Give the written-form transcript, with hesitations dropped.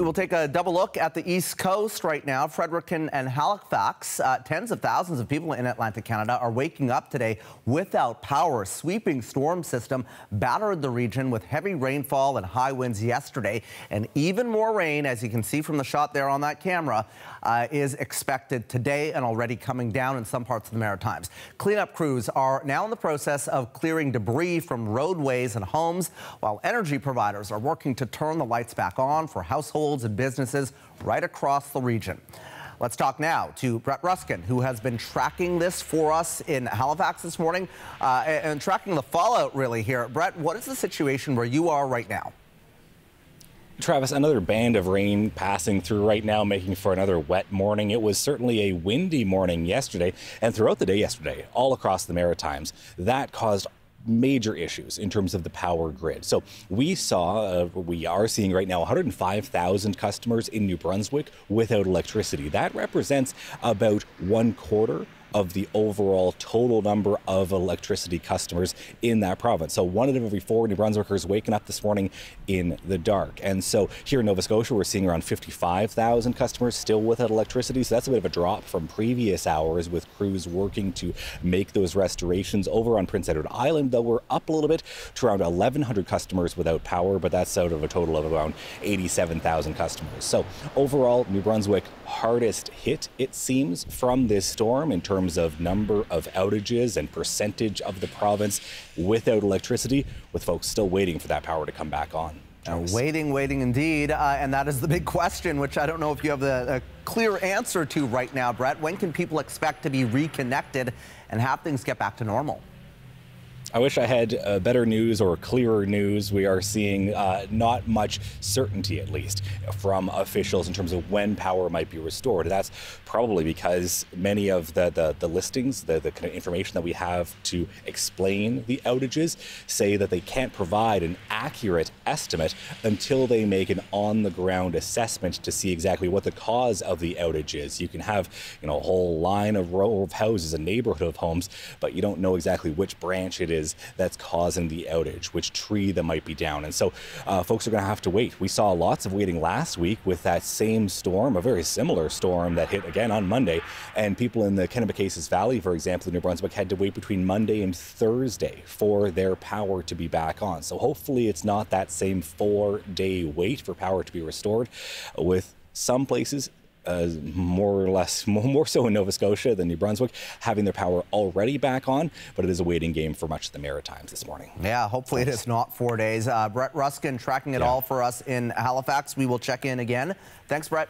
We will take a double look at the East Coast right now. Fredericton and Halifax, tens of thousands of people in Atlantic Canada are waking up today without power. A sweeping storm system battered the region with heavy rainfall and high winds yesterday. And even more rain, as you can see from the shot there on that camera, is expected today and already coming down in some parts of the Maritimes. Cleanup crews are now in the process of clearing debris from roadways and homes, while energy providers are working to turn the lights back on for households and businesses right across the region. Let's talk now to Brett Ruskin, who has been tracking this for us in Halifax this morning and tracking the fallout really here. Brett, what is the situation where you are right now? Travis, another band of rain passing through right now, making for another wet morning. It was certainly a windy morning yesterday and throughout the day yesterday, all across the Maritimes. That caused major issues in terms of the power grid. So we are seeing right now 105,000 customers in New Brunswick without electricity. That represents about 1/4 of the overall total number of electricity customers in that province. So 1 out of every 4 New Brunswickers waking up this morning in the dark. And so here in Nova Scotia, we're seeing around 55,000 customers still without electricity. So that's a bit of a drop from previous hours, with crews working to make those restorations. Over on Prince Edward Island, though, we're up a little bit to around 1,100 customers without power, but that's out of a total of around 87,000 customers. So overall, New Brunswick hardest hit, it seems, from this storm in terms of number of outages and percentage of the province without electricity, with folks still waiting for that power to come back on. Waiting indeed, and that is the big question, which I don't know if you have a clear answer to right now, Brett. When can people expect to be reconnected and have things get back to normal? I wish I had better news or clearer news. We are seeing not much certainty, at least, from officials in terms of when power might be restored. That's probably because many of the listings, the kind of information that we have to explain the outages, say that they can't provide an accurate estimate until they make an on-the-ground assessment to see exactly what the cause of the outage is. You can have, a whole line of row of houses, a neighborhood of homes, but you don't know exactly which branch it is that's causing the outage, which tree that might be down. And so folks are going to have to wait. We saw lots of waiting last week with that same storm, a very similar storm that hit again on Monday. And people in the Kennebecasis Valley, for example, in New Brunswick, had to wait between Monday and Thursday for their power to be back on. So hopefully it's not that same 4-day wait for power to be restored, with some places more so in Nova Scotia than New Brunswick, having their power already back on, but it is a waiting game for much of the Maritimes this morning. Yeah, hopefully it is not 4 days. Brett Ruskin tracking it all for us in Halifax. We will check in again. Thanks, Brett.